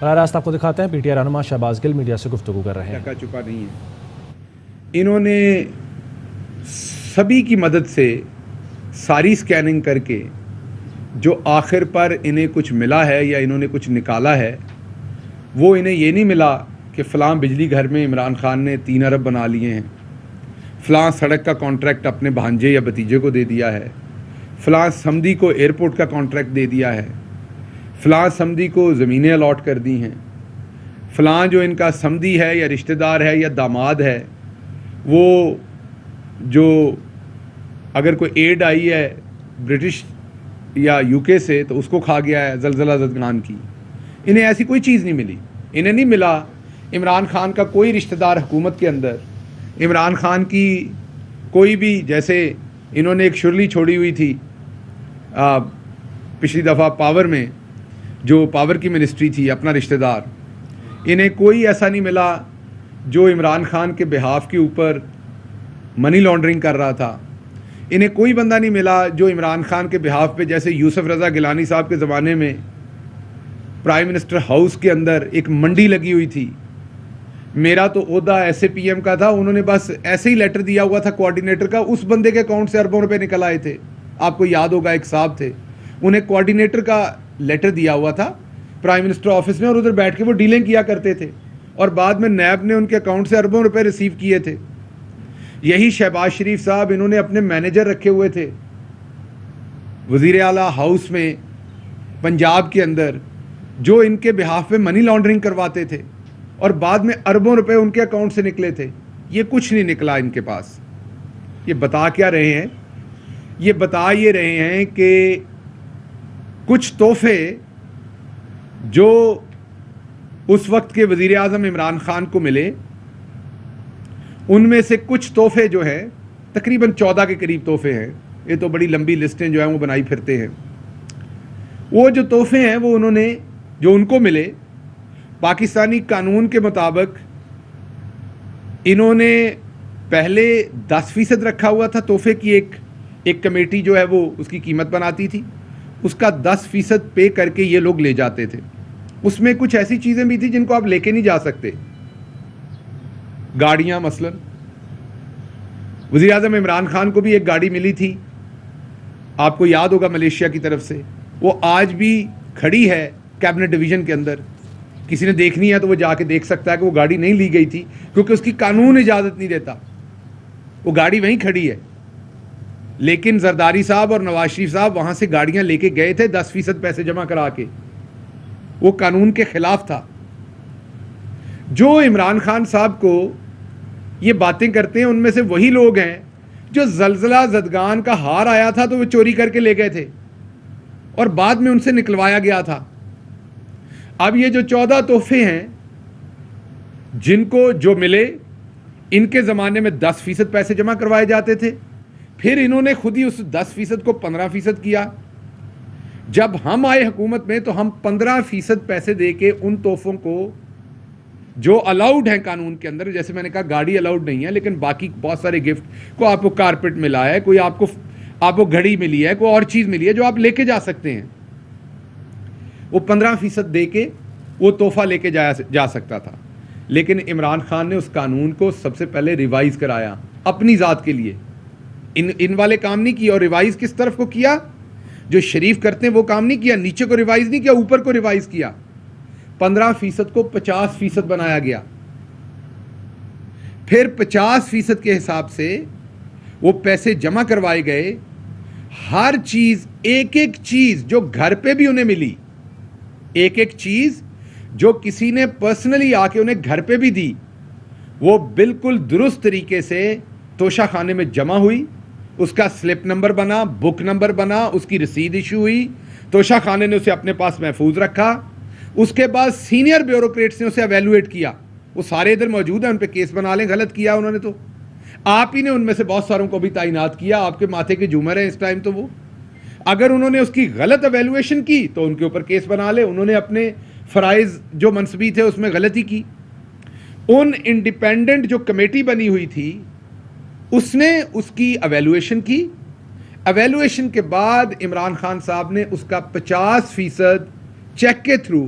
براہ راست آپ کو دکھاتے ہیں PTI رہنما شہباز گل میڈیا سے گفتگو کر رہے ہیں. ٹکا چپا نہیں ہے. انہوں نے سبھی کی مدد سے ساری سکیننگ کر کے جو آخر پر انہیں کچھ ملا ہے یا انہوں نے کچھ نکالا ہے وہ انہیں یہ نہیں ملا کہ فلاں بجلی گھر میں عمران خان نے 3 ارب بنا لیے ہیں, فلاں سڑک کا کانٹریکٹ اپنے بھانجے یا بھتیجے کو دے دیا ہے, فلاں سمدی کو ایئرپورٹ کا کانٹریکٹ دے دیا ہے, فلاں سمدی کو زمینیں الاٹ کر دی ہیں, فلاں جو ان کا سمدی ہے یا رشتہ دار ہے یا داماد ہے وہ جو اگر کوئی ایڈ آئی ہے برٹش یا UK سے تو اس کو کھا گیا ہے زلزلہ زدگان کی. انہیں ایسی کوئی چیز نہیں ملی. انہیں نہیں ملا عمران خان کا کوئی رشتہ دار حکومت کے اندر, عمران خان کی کوئی بھی, جیسے انہوں نے ایک شرلی چھوڑی ہوئی تھی پچھلی دفعہ پاور میں, جو پاور کی منسٹری تھی, اپنا رشتہ دار. انہیں کوئی ایسا نہیں ملا جو عمران خان کے بہاف کے اوپر منی لانڈرنگ کر رہا تھا. انہیں کوئی بندہ نہیں ملا جو عمران خان کے بہاف پہ, جیسے یوسف رضا گیلانی صاحب کے زمانے میں پرائم منسٹر ہاؤس کے اندر ایک منڈی لگی ہوئی تھی, میرا تو عہدہ SAPM کا تھا, انہوں نے بس ایسے ہی لیٹر دیا ہوا تھا کوارڈینیٹر کا, اس بندے کے اکاؤنٹ سے اربوں روپے نکل آئے تھے. آپ کو یاد ہوگا ایک صاحب تھے, انہیں کوارڈینیٹر کا لیٹر دیا ہوا تھا پرائم منسٹر آفس میں, اور ادھر بیٹھ کے وہ ڈیلنگ کیا کرتے تھے, اور بعد میں نیب نے ان کے اکاؤنٹ سے اربوں روپے ریسیو کیے تھے. یہی شہباز شریف صاحب, انہوں نے اپنے مینیجر رکھے ہوئے تھے وزیر اعلیٰ ہاؤس میں پنجاب کے اندر, جو ان کے بہاف پہ منی لانڈرنگ کرواتے تھے, اور بعد میں اربوں روپے ان کے اکاؤنٹ سے نکلے تھے. یہ کچھ نہیں نکلا ان کے پاس. یہ بتا کیا رہے ہیں؟ یہ بتا یہ رہے ہیں کہ کچھ تحفے جو اس وقت کے وزیر اعظم عمران خان کو ملے, ان میں سے کچھ تحفے جو ہیں تقریباً 14 کے قریب تحفے ہیں, یہ تو بڑی لمبی لسٹیں جو ہیں وہ بنائی پھرتے ہیں. وہ جو تحفے ہیں وہ انہوں نے, جو ان کو ملے, پاکستانی قانون کے مطابق انہوں نے پہلے 10% رکھا ہوا تھا تحفے کی. ایک کمیٹی جو ہے وہ اس کی قیمت بناتی تھی, اس کا 10% پے کر کے یہ لوگ لے جاتے تھے. اس میں کچھ ایسی چیزیں بھی تھیں جن کو آپ لے کے نہیں جا سکتے, گاڑیاں مثلا. وزیر اعظم عمران خان کو بھی ایک گاڑی ملی تھی, آپ کو یاد ہوگا, ملیشیا کی طرف سے. وہ آج بھی کھڑی ہے کیبنٹ ڈویژن کے اندر. کسی نے دیکھنی ہے تو وہ جا کے دیکھ سکتا ہے کہ وہ گاڑی نہیں لی گئی تھی, کیونکہ اس کی قانون اجازت نہیں دیتا. وہ گاڑی وہیں کھڑی ہے, لیکن زرداری صاحب اور نواز شریف صاحب وہاں سے گاڑیاں لے کے گئے تھے 10% پیسے جمع کرا کے. وہ قانون کے خلاف تھا. جو عمران خان صاحب کو یہ باتیں کرتے ہیں ان میں سے وہی لوگ ہیں جو زلزلہ زدگان کا ہار آیا تھا تو وہ چوری کر کے لے گئے تھے, اور بعد میں ان سے نکلوایا گیا تھا. اب یہ جو 14 تحفے ہیں جن کو جو ملے, ان کے زمانے میں 10% پیسے جمع کروائے جاتے تھے, پھر انہوں نے خود ہی اس 10% کو 15% کیا. جب ہم آئے حکومت میں تو ہم 15% پیسے دے کے ان تحفوں کو جو الاؤڈ ہیں قانون کے اندر, جیسے میں نے کہا گاڑی الاؤڈ نہیں ہے, لیکن باقی بہت سارے گفٹ کو, آپ کو کارپٹ ملا ہے, کوئی آپ کو گھڑی ملی ہے, کوئی اور چیز ملی ہے جو آپ لے کے جا سکتے ہیں, وہ 15% دے کے وہ تحفہ لے کے جا سکتا تھا. لیکن عمران خان نے اس قانون کو سب سے پہلے ریوائز کرایا اپنی ذات کے لیے. ان والے کام نہیں کیا. اور ریوائز کس طرف کو کیا؟ جو شریف کرتے ہیں وہ کام نہیں کیا, نیچے کو ریوائز نہیں کیا, اوپر کو ریوائز کیا. 15% کو 50% بنایا گیا. پھر 50% کے حساب سے وہ پیسے جمع کروائے گئے. ہر چیز, ایک ایک چیز جو گھر پہ بھی انہیں ملی, ایک ایک چیز جو کسی نے پرسنلی آ کے انہیں گھر پہ بھی دی, وہ بالکل درست طریقے سے توشہ خانے میں جمع ہوئی. اس کا سلپ نمبر بنا, بک نمبر بنا, اس کی رسید ایشو ہوئی, توشہ خانے نے اسے اپنے پاس محفوظ رکھا. اس کے بعد سینئر بیوروکریٹس نے اسے ایویلویٹ کیا. وہ سارے ادھر موجود ہیں, ان پہ کیس بنا لیں, غلط کیا انہوں نے تو آپ ہی نے ان میں سے بہت ساروں کو بھی تعینات کیا. آپ کے ماتھے کے جھومر ہیں اس ٹائم. تو وہ اگر انہوں نے اس کی غلط ایویلویشن کی تو ان کے اوپر کیس بنا لے. انہوں نے اپنے فرائض جو منصبی تھے اس میں غلطی کی. ان انڈیپینڈنٹ جو کمیٹی بنی ہوئی تھی اس نے اس کی ایویلویشن کی. ایویلویشن کے بعد عمران خان صاحب نے اس کا 50% چیک کے تھرو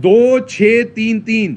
2633,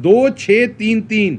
2633,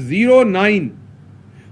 09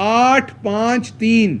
853।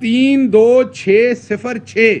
32606,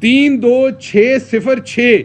32606।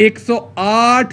108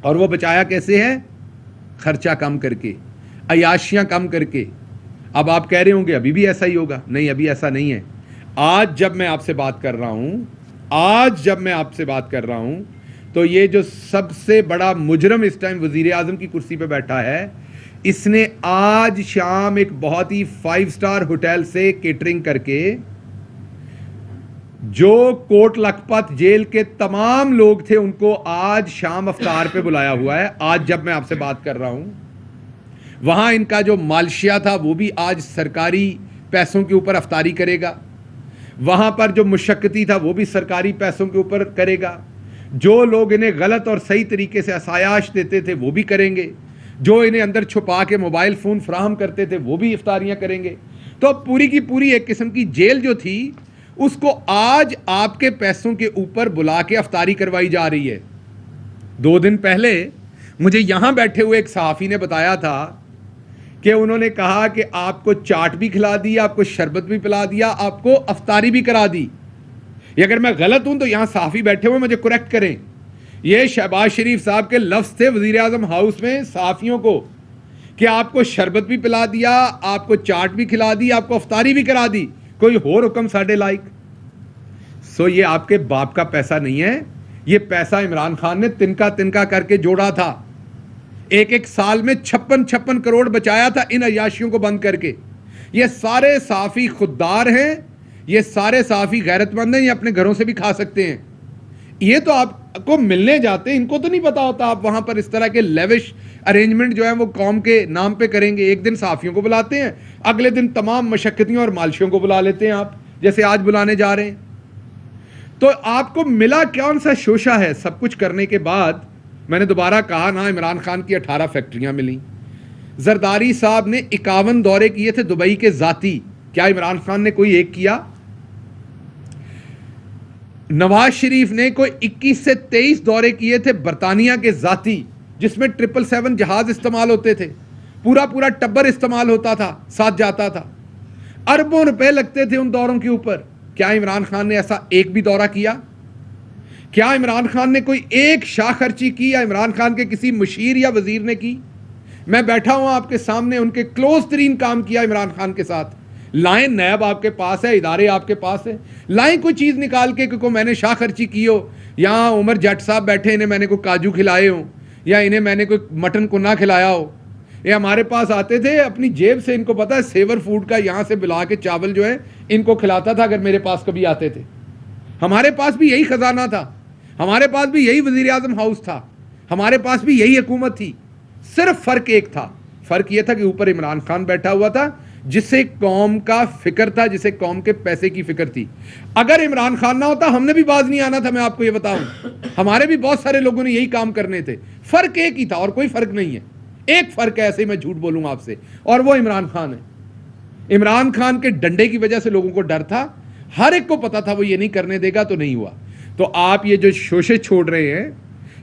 اور وہ بچایا کیسے ہے؟ خرچہ کم کر کے، عیاشیاں کم کر کے. اب آپ کہہ رہے ہوں گے ابھی بھی ایسا ہی ہوگا. نہیں، ابھی ایسا نہیں ہے. آج جب میں آپ سے بات کر رہا ہوں تو یہ جو سب سے بڑا مجرم اس ٹائم وزیر اعظم کی کرسی پہ بیٹھا ہے، اس نے آج شام ایک بہت ہی 5 سٹار ہوٹل سے کیٹرنگ کر کے جو کوٹ لکھپت جیل کے تمام لوگ تھے ان کو آج شام افطار پہ بلایا ہوا ہے. آج جب میں آپ سے بات کر رہا ہوں، وہاں ان کا جو مالشیا تھا وہ بھی آج سرکاری پیسوں کے اوپر افطاری کرے گا. وہاں پر جو مشقتی تھا وہ بھی سرکاری پیسوں کے اوپر کرے گا. جو لوگ انہیں غلط اور صحیح طریقے سے عصایاش دیتے تھے وہ بھی کریں گے. جو انہیں اندر چھپا کے موبائل فون فراہم کرتے تھے وہ بھی افطاریاں کریں گے. تو پوری کی پوری ایک قسم کی جیل جو تھی اس کو آج آپ کے پیسوں کے اوپر بلا کے افطاری کروائی جا رہی ہے. 2 دن پہلے مجھے یہاں بیٹھے ہوئے ایک صحافی نے بتایا تھا کہ انہوں نے کہا کہ آپ کو چاٹ بھی کھلا دیا، آپ کو شربت بھی پلا دیا، آپ کو افطاری بھی کرا دی. یہ اگر میں غلط ہوں تو یہاں صحافی بیٹھے ہوئے مجھے کریکٹ کریں. یہ شہباز شریف صاحب کے لفظ تھے وزیر اعظم ہاؤس میں صحافیوں کو کہ آپ کو شربت بھی پلا دیا، آپ کو چاٹ بھی کھلا دی، آپ کو افطاری بھی کرا دی، کوئی اور حکم ساڈے لائق. سو یہ آپ کے باپ کا پیسہ نہیں ہے، یہ پیسہ عمران خان نے تنکا تنکا کر کے جوڑا تھا. ایک سال میں 56 کروڑ بچایا تھا ان عیاشیوں کو بند کر کے. یہ سارے صحافی خوددار ہیں، یہ سارے صحافی غیرت مند ہیں، یہ اپنے گھروں سے بھی کھا سکتے ہیں. یہ تو آپ کو ملنے جاتے ہیں، ان کو تو نہیں پتا ہوتا آپ وہاں پر اس طرح کے لیوش ارینجمنٹ جو ہیں وہ قوم کے نام پہ کریں گے. ایک دن صحافیوں کو بلاتے ہیں، اگلے دن تمام مشقتیوں اور مالشیوں کو بلا لیتے ہیں آپ، جیسے آج بلانے جا رہے ہیں. تو آپ کو ملا کون سا شوشہ ہے؟ سب کچھ کرنے کے بعد میں نے دوبارہ کہا نا، عمران خان کی 18 فیکٹریاں ملیں. زرداری صاحب نے 51 دورے کیے تھے دبئی کے ذاتی. کیا عمران خان نے کوئی ایک کیا؟ نواز شریف نے کوئی 21 سے 23 دورے کیے تھے برطانیہ کے ذاتی، جس میں 777 جہاز استعمال ہوتے تھے، پورا ٹبر استعمال ہوتا تھا، ساتھ جاتا تھا. اربوں روپے لگتے تھے ان دوروں کے اوپر. کیا عمران خان نے ایسا ایک بھی دورہ کیا؟ کیا عمران خان نے کوئی ایک شاہ خرچی کی یا عمران خان کے کسی مشیر یا وزیر نے کی؟ میں بیٹھا ہوں آپ کے سامنے، ان کے کلوز ترین کام کیا عمران خان کے ساتھ. لائیں، نیب آپ کے پاس ہے، ادارے آپ کے پاس ہے، لائیں کوئی چیز نکال کے کہ میں نے شاہ خرچی کی ہو. یہاں عمر جٹ صاحب بیٹھے، انہیں میں نے کوئی کاجو کھلائے ہوں یا انہیں میں نے کوئی مٹن کنہ کھلایا ہو. یہ ہمارے پاس آتے تھے اپنی جیب سے، ان کو پتا ہے سیور فوڈ کا یہاں سے بلا کے چاول جو ہے ان کو کھلاتا تھا اگر میرے پاس کبھی آتے تھے. ہمارے پاس بھی یہی خزانہ تھا، ہمارے پاس بھی یہی وزیر اعظم ہاؤس تھا، ہمارے پاس بھی یہی حکومت تھی. صرف فرق ایک تھا، فرق یہ تھا کہ اوپر عمران خان بیٹھا ہوا تھا جسے قوم کا فکر تھا، جسے قوم کے پیسے کی فکر تھی. اگر عمران خان نہ ہوتا ہم نے بھی باز نہیں آنا تھا. میں آپ کو یہ بتاؤں، ہمارے بھی بہت سارے لوگوں نے یہی کام کرنے تھے. فرق ایک ہی تھا اور کوئی فرق نہیں ہے. ایک فرق ہے، ایسے ہی میں جھوٹ بولوں آپ سے، اور وہ عمران خان ہے. عمران خان کے ڈنڈے کی وجہ سے لوگوں کو ڈر تھا، ہر ایک کو پتا تھا وہ یہ نہیں کرنے دے گا تو نہیں ہوا. تو آپ یہ جو شوشے چھوڑ رہے ہیں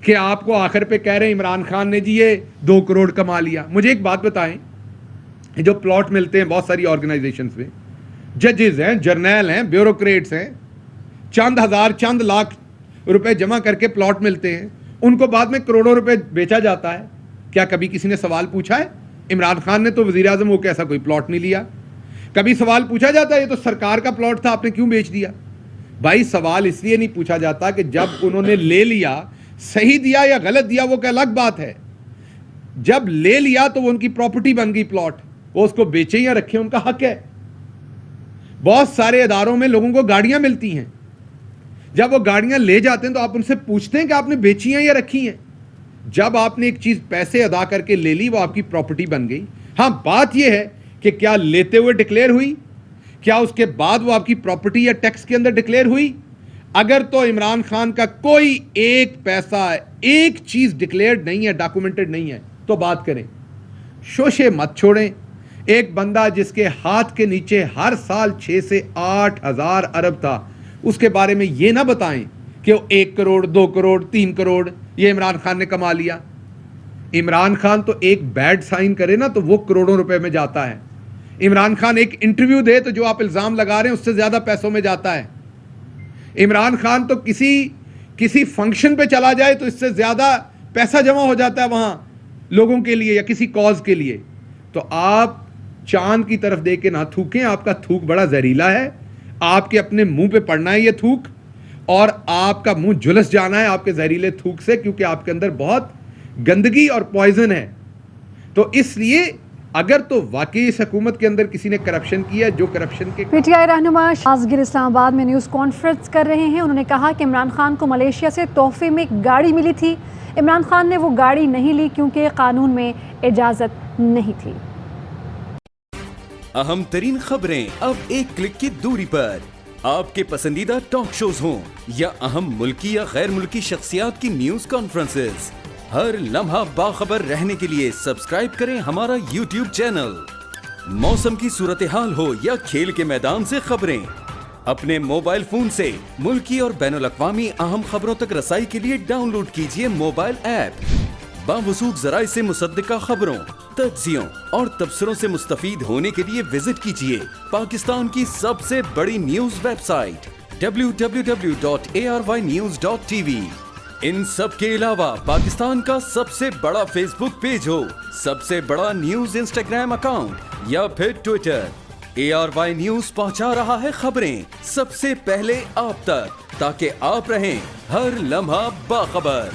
کہ آپ کو آخر پہ کہہ رہے ہیں عمران خان نے جی یہ 2 کروڑ کما لیا. مجھے ایک بات بتائیں، جو پلاٹ ملتے ہیں بہت ساری آرگنائزیشنز میں، ججز ہیں، جرنیل ہیں، بیوروکریٹس ہیں، چند ہزار چند لاکھ روپے جمع کر کے پلاٹ ملتے ہیں، ان کو بعد میں کروڑوں روپے بیچا جاتا ہے. کیا کبھی کسی نے سوال پوچھا ہے؟ عمران خان نے تو وزیر اعظم ہو کے ایسا کوئی پلاٹ نہیں لیا. کبھی سوال پوچھا جاتا ہے یہ تو سرکار کا پلاٹ تھا، آپ نے کیوں بیچ دیا؟ بھائی سوال اس لیے نہیں پوچھا جاتا کہ جب انہوں نے لے لیا، صحیح دیا یا غلط دیا وہ کہ الگ بات ہے. جب لے لیا تو وہ ان کی پراپرٹی بن گئی پلاٹ، وہ اس کو بیچیں یا رکھیں ان کا حق ہے. بہت سارے اداروں میں لوگوں کو گاڑیاں ملتی ہیں، جب وہ گاڑیاں لے جاتے ہیں تو آپ ان سے پوچھتے ہیں کہ آپ نے بیچی ہیں یا رکھی ہیں. جب آپ نے ایک چیز پیسے ادا کر کے لے لی وہ آپ کی پراپرٹی بن گئی. ہاں بات یہ ہے کہ کیا لیتے ہوئے ڈکلیئر ہوئی، کیا اس کے بعد وہ آپ کی پراپرٹی یا ٹیکس کے اندر ڈکلیئر ہوئی؟ اگر تو عمران خان کا کوئی ایک پیسہ، ایک چیز ڈکلیئرڈ نہیں ہے، ڈاکومنٹڈ نہیں ہے تو بات کریں. شوشے مت چھوڑیں. ایک بندہ جس کے ہاتھ کے نیچے ہر سال 6 سے 8 ہزار ارب تھا، اس کے بارے میں یہ نہ بتائیں کہ وہ 1 کروڑ 2 کروڑ 3 کروڑ یہ عمران خان نے کما لیا. عمران خان تو ایک بیڈ سائن کرے نا تو وہ کروڑوں روپے میں جاتا ہے. عمران خان ایک انٹرویو دے تو جو آپ الزام لگا رہے ہیں اس سے زیادہ پیسوں میں جاتا ہے. عمران خان تو کسی فنکشن پہ چلا جائے تو اس سے زیادہ پیسہ جمع ہو جاتا ہے وہاں لوگوں کے لیے یا کسی کاز کے لیے. تو آپ چاند کی طرف دیکھ کے نہ تھوکیں, آپ کا تھوک بڑا زہریلا ہے, آپ کے اپنے منہ پہ پڑنا ہے یہ تھوک, اور آپ کا منہ جھلس جانا ہے آپ کے زہریلے تھوک سے, کیونکہ آپ کے اندر بہت گندگی اور پوائزن ہے. تو اس لیے اگر تو واقعی اس حکومت کے اندر کسی نے کرپشن کیا, جو کرپشن کے پی ٹی آئی رہنما شہباز گل اسلام آباد میں نیوز کانفرنس کر رہے ہیں. انہوں نے کہا کہ عمران خان کو ملیشیا سے تحفے میں ایک گاڑی ملی تھی. عمران خان نے وہ گاڑی نہیں لی کیونکہ قانون میں اجازت نہیں تھی. اہم ترین خبریں اب ایک کلک کی دوری پر. آپ کے پسندیدہ ٹاک شوز ہوں یا اہم ملکی یا غیر ملکی شخصیات کی نیوز کانفرنسز, ہر لمحہ باخبر رہنے کے لیے سبسکرائب کریں ہمارا یوٹیوب چینل. موسم کی صورتحال ہو یا کھیل کے میدان سے خبریں, اپنے موبائل فون سے ملکی اور بین الاقوامی اہم خبروں تک رسائی کے لیے ڈاؤن لوڈ کیجیے موبائل ایپ. باوثوق ذرائع سے مصدقہ خبروں, تجزیوں اور تبصروں سے مستفید ہونے کے لیے وزٹ کیجیے پاکستان کی سب سے بڑی نیوز ویب سائٹ www.arYnews.tv. ان سب کے علاوہ پاکستان کا سب سے بڑا فیس بک پیج ہو, سب سے بڑا نیوز انسٹاگرام اکاؤنٹ یا پھر ٹویٹر, ARY نیوز پہنچا رہا ہے خبریں سب سے پہلے آپ تک, تاکہ آپ رہیں ہر لمحہ باخبر.